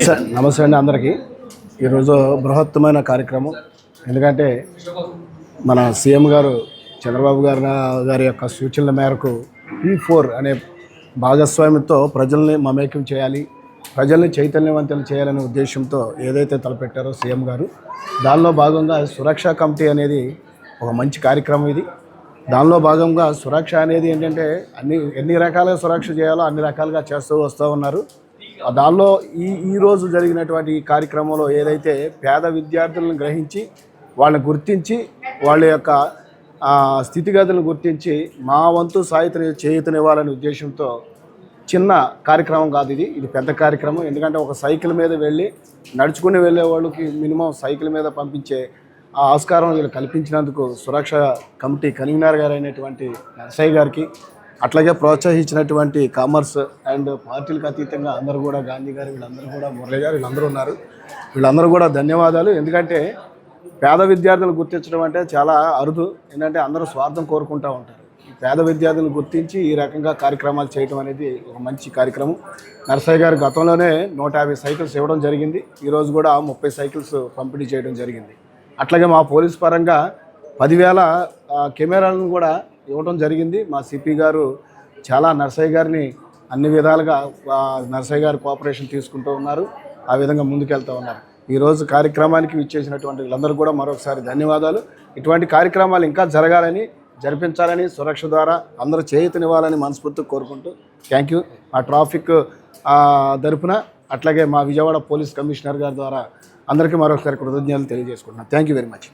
నమస్తే అండి అందరికీ. ఈరోజు బృహత్తమైన కార్యక్రమం. ఎందుకంటే మన సీఎం గారు చంద్రబాబు గారి యొక్క సూచనల మేరకు P4 అనే భాగస్వామ్యంతో ప్రజల్ని మమేకం చేయాలి, ప్రజల్ని చైతన్యవంతులు చేయాలనే ఉద్దేశంతో ఏదైతే తలపెట్టారో సీఎం గారు, దానిలో భాగంగా సురక్షా కమిటీ అనేది ఒక మంచి కార్యక్రమం. ఇది దానిలో భాగంగా సురక్ష అనేది ఏంటంటే ఎన్ని రకాలుగా సురక్ష చేయాలో అన్ని రకాలుగా వస్తూ ఉన్నారు. దానిలో ఈరోజు జరిగినటువంటి ఈ కార్యక్రమంలో ఏదైతే పేద విద్యార్థులను గ్రహించి వాళ్ళని గుర్తించి వాళ్ళ యొక్క స్థితిగతులను గుర్తించి మా వంతు చేయూతనివ్వాలనే ఉద్దేశంతో చిన్న కార్యక్రమం కాదు ఇది పెద్ద కార్యక్రమం. ఎందుకంటే ఒక సైకిల్ మీద వెళ్ళి నడుచుకుని వెళ్ళే వాళ్ళకి మినిమం సైకిల్ మీద పంపించే ఆ ఆస్కారం వీళ్ళు కల్పించినందుకు సురక్ష కమిటీ కన్వీనర్ గారు అయినటువంటి నరసయ్య గారికి, అట్లాగే ప్రోత్సహించినటువంటి కామర్స్ అండ్ పార్టీలకు అతీతంగా అందరూ కూడా గాంధీ గారు, వీళ్ళందరూ కూడా మురళి గారు, వీళ్ళందరూ ఉన్నారు. వీళ్ళందరూ కూడా ధన్యవాదాలు. ఎందుకంటే పేద విద్యార్థులను గుర్తించడం అంటే చాలా అరుదు. ఏంటంటే అందరూ స్వార్థం కోరుకుంటూ ఉంటారు. ఈ పేద విద్యార్థులను గుర్తించి ఈ రకంగా కార్యక్రమాలు చేయడం అనేది ఒక మంచి కార్యక్రమం. నరసయ్య గారు గతంలోనే 150 సైకిల్స్ ఇవ్వడం జరిగింది. ఈరోజు కూడా 30 సైకిల్స్ పంపిణీ చేయడం జరిగింది. అట్లాగే మా పోలీస్ పరంగా 10,000 కెమెరాలను కూడా ఇవ్వడం జరిగింది. మా సిపి గారు చాలా నరసయ్య గారిని అన్ని విధాలుగా నరసయ్య గారు కోఆపరేషన్ తీసుకుంటూ ఉన్నారు. ఆ విధంగా ముందుకెళ్తూ ఉన్నారు. ఈరోజు కార్యక్రమానికి విచ్చేసినటువంటి వీళ్ళందరూ కూడా మరొకసారి ధన్యవాదాలు. ఇటువంటి కార్యక్రమాలు ఇంకా జరిపించాలని సురక్ష ద్వారా అందరూ చేయూతనివ్వాలని మనస్ఫూర్తిగా కోరుకుంటూ థ్యాంక్ యూ. మా ట్రాఫిక్ తరపున అట్లాగే మా విజయవాడ పోలీస్ కమిషనర్ గారి ద్వారా అందరికీ మరొకసారి కృతజ్ఞతలు తెలియజేసుకుంటున్నాను. Thank you very much.